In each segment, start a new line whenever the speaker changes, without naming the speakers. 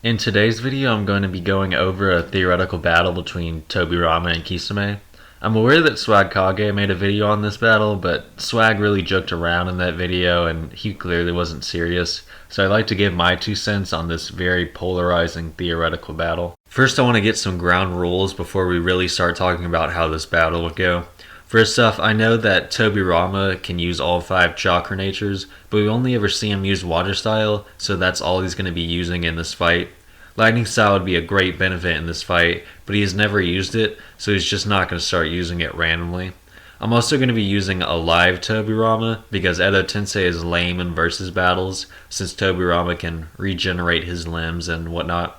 In today's video, I'm going to be going over a theoretical battle between Tobirama and Kisame. I'm aware that Swag Kage made a video on this battle, but Swag really joked around in that video and he clearly wasn't serious, so I'd like to give my 2 cents on this very polarizing theoretical battle. First, I want to get some ground rules before we really start talking about how this battle would go. First off, I know that Tobirama can use all 5 chakra natures, but we only ever see him use water style, so that's all he's going to be using in this fight. Lightning style would be a great benefit in this fight, but he has never used it, so he's just not going to start using it randomly. I'm also going to be using a live Tobirama, because Edo Tensei is lame in versus battles, since Tobirama can regenerate his limbs and whatnot.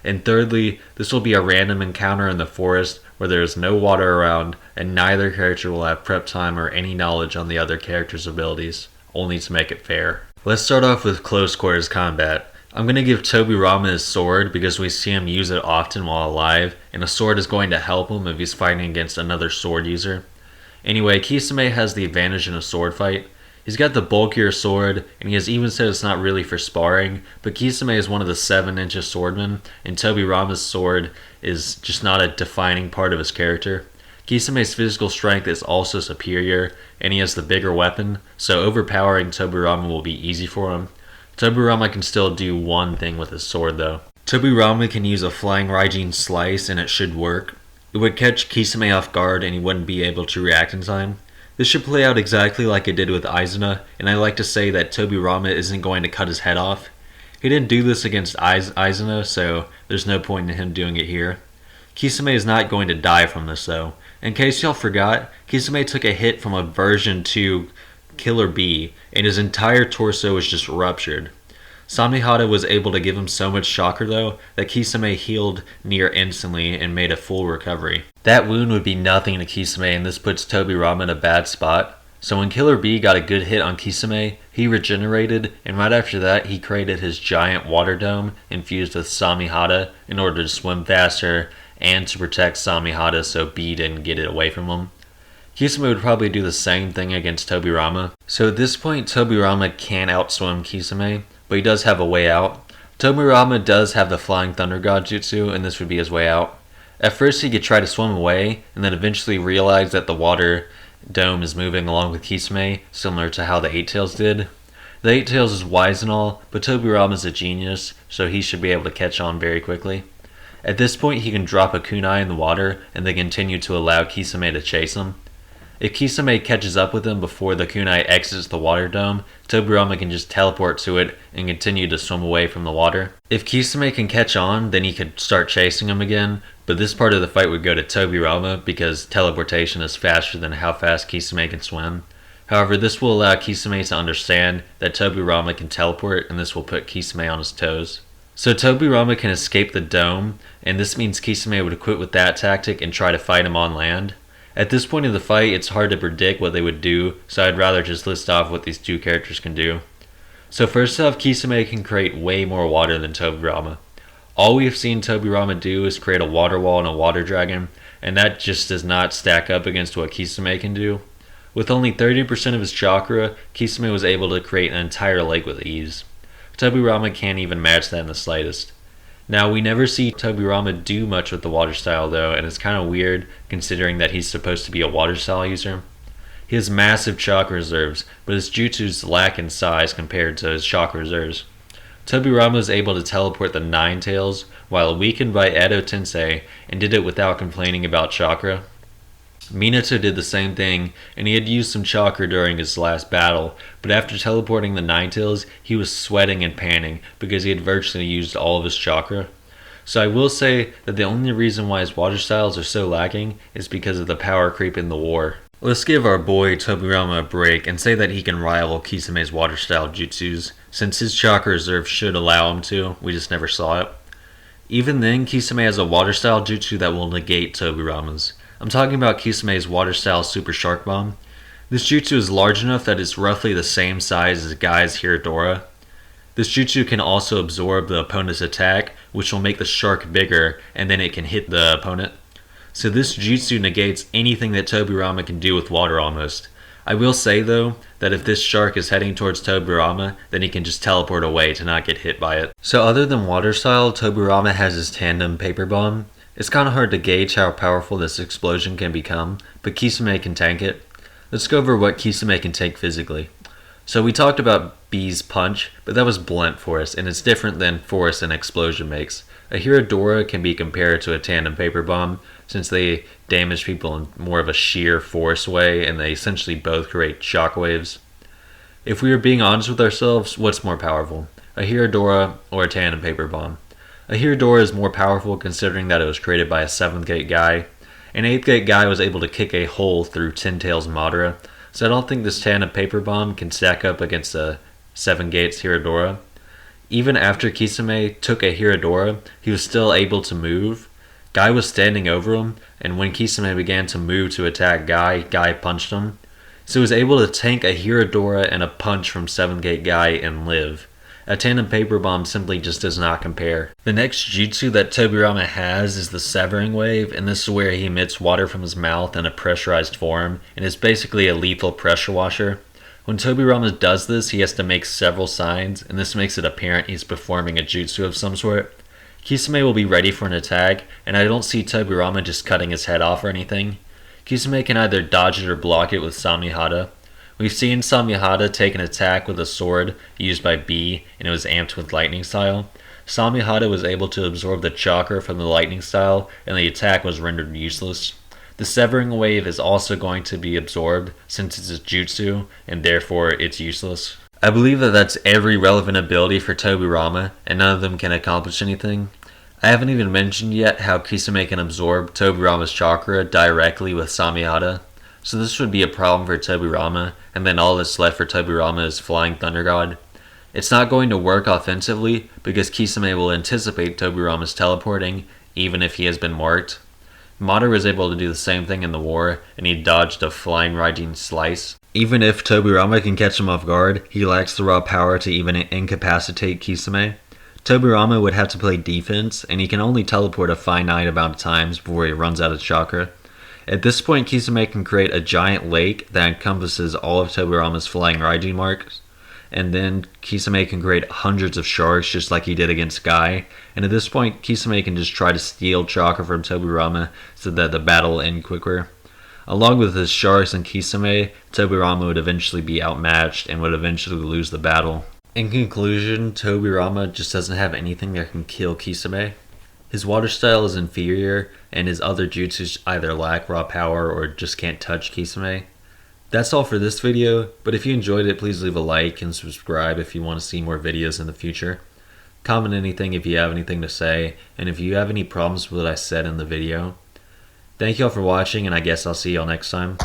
And thirdly, this will be a random encounter in the forest where there is no water around and neither character will have prep time or any knowledge on the other character's abilities, only to make it fair. Let's start off with close quarters combat. I'm going to give Tobirama his sword because we see him use it often while alive, and a sword is going to help him if he's fighting against another sword user. Anyway, Kisame has the advantage in a sword fight. He's got the bulkier sword, and he has even said it's not really for sparring, but Kisame is one of the 7-inch swordmen, and Tobirama's sword is just not a defining part of his character. Kisame's physical strength is also superior, and he has the bigger weapon, so overpowering Tobirama will be easy for him. Tobirama can still do one thing with his sword though. Tobirama can use a flying Raijin slice and it should work. It would catch Kisame off guard and he wouldn't be able to react in time. This should play out exactly like it did with Izuna, and I like to say that Tobirama isn't going to cut his head off. He didn't do this against Izuna, so there's no point in him doing it here. Kisame is not going to die from this though. In case y'all forgot, Kisame took a hit from a version 2 Killer Bee, and his entire torso was just ruptured. Samihada was able to give him so much chakra though that Kisame healed near instantly and made a full recovery. That wound would be nothing to Kisame, and this puts Tobirama in a bad spot. So when Killer Bee got a good hit on Kisame, he regenerated, and right after that he created his giant water dome infused with Samihada in order to swim faster and to protect Samihada so Bee didn't get it away from him. Kisame would probably do the same thing against Tobirama. So at this point, Tobirama can outswim Kisame, but he does have a way out. Tobirama does have the Flying Thunder God Jutsu, and this would be his way out. At first he could try to swim away, and then eventually realize that the water dome is moving along with Kisame, similar to how the Eight Tails did. The Eight Tails is wise and all, but Tobirama's a genius, so he should be able to catch on very quickly. At this point he can drop a kunai in the water, and then continue to allow Kisame to chase him. If Kisame catches up with him before the kunai exits the water dome, Tobirama can just teleport to it and continue to swim away from the water. If Kisame can catch on, then he could start chasing him again, but this part of the fight would go to Tobirama because teleportation is faster than how fast Kisame can swim. However, this will allow Kisame to understand that Tobirama can teleport, and this will put Kisame on his toes. So Tobirama can escape the dome, and this means Kisame would quit with that tactic and try to fight him on land. At this point of the fight, it's hard to predict what they would do, so I'd rather just list off what these two characters can do. So first off, Kisame can create way more water than Tobirama. All we have seen Tobirama do is create a water wall and a water dragon, and that just does not stack up against what Kisame can do. With only 30% of his chakra, Kisame was able to create an entire lake with ease. Tobirama can't even match that in the slightest. Now, we never see Tobirama do much with the water style though, and it's kind of weird considering that he's supposed to be a water style user. He has massive chakra reserves, but his jutsus lack in size compared to his chakra reserves. Tobirama is able to teleport the Nine Tails while weakened by Edo Tensei, and did it without complaining about chakra. Minato did the same thing, and he had used some chakra during his last battle, but after teleporting the Nine Tails, he was sweating and panting because he had virtually used all of his chakra. So I will say that the only reason why his water styles are so lacking is because of the power creep in the war. Let's give our boy Tobirama a break and say that he can rival Kisame's water style jutsus, since his chakra reserve should allow him to, we just never saw it. Even then, Kisame has a water style jutsu that will negate Tobirama's. I'm talking about Kisame's water style Super Shark Bomb. This jutsu is large enough that it's roughly the same size as Guy's Hiradora. This jutsu can also absorb the opponent's attack, which will make the shark bigger, and then it can hit the opponent. So this jutsu negates anything that Tobirama can do with water almost. I will say though that if this shark is heading towards Tobirama, then he can just teleport away to not get hit by it. So other than water style, Tobirama has his tandem paper bomb. It's kind of hard to gauge how powerful this explosion can become, but Kisame can tank it. Let's go over what Kisame can take physically. So we talked about B's punch, but that was blunt force, and it's different than force an explosion makes. A Hiradora can be compared to a tandem paper bomb, since they damage people in more of a sheer force way, and they essentially both create shockwaves. If we are being honest with ourselves, what's more powerful? A Hiradora or a tandem paper bomb? A Hiradora is more powerful considering that it was created by a 7th gate guy. An 8th gate guy was able to kick a hole through 10 Tails Madara, so I don't think this tandem paper bomb can stack up against a 7 gates Hiradora. Even after Kisame took a Hiradora, he was still able to move. Guy was standing over him, and when Kisame began to move to attack Guy, Guy punched him. So he was able to tank a Hiradora and a punch from 7th gate Guy and live. A tandem paper bomb simply just does not compare. The next jutsu that Tobirama has is the Severing Wave, and this is where he emits water from his mouth in a pressurized form, and is basically a lethal pressure washer. When Tobirama does this, he has to make several signs, and this makes it apparent he's performing a jutsu of some sort. Kisame will be ready for an attack, and I don't see Tobirama just cutting his head off or anything. Kisame can either dodge it or block it with Samihada. We've seen Samihada take an attack with a sword used by B, and it was amped with lightning style. Samihada was able to absorb the chakra from the lightning style, and the attack was rendered useless. The Severing Wave is also going to be absorbed since it's a jutsu, and therefore it's useless. I believe that that's every relevant ability for Tobirama, and none of them can accomplish anything. I haven't even mentioned yet how Kisame can absorb Tobirama's chakra directly with Samihada. So this would be a problem for Tobirama, and then all that's left for Tobirama is Flying Thunder God. It's not going to work offensively because Kisame will anticipate Tobirama's teleporting, even if he has been marked. Madara was able to do the same thing in the war, and he dodged a Flying Raijin Slice. Even if Tobirama can catch him off guard, he lacks the raw power to even incapacitate Kisame. Tobirama would have to play defense, and he can only teleport a finite amount of times before he runs out of chakra. At this point, Kisame can create a giant lake that encompasses all of Tobirama's Flying Raijin marks, and then Kisame can create hundreds of sharks just like he did against Guy, and at this point, Kisame can just try to steal chakra from Tobirama so that the battle will end quicker. Along with his sharks and Kisame, Tobirama would eventually be outmatched and would eventually lose the battle. In conclusion, Tobirama just doesn't have anything that can kill Kisame. His water style is inferior, and his other jutsus either lack raw power or just can't touch Kisame. That's all for this video, but if you enjoyed it, please leave a like and subscribe if you want to see more videos in the future. Comment anything if you have anything to say, and if you have any problems with what I said in the video. Thank y'all for watching, and I guess I'll see y'all next time.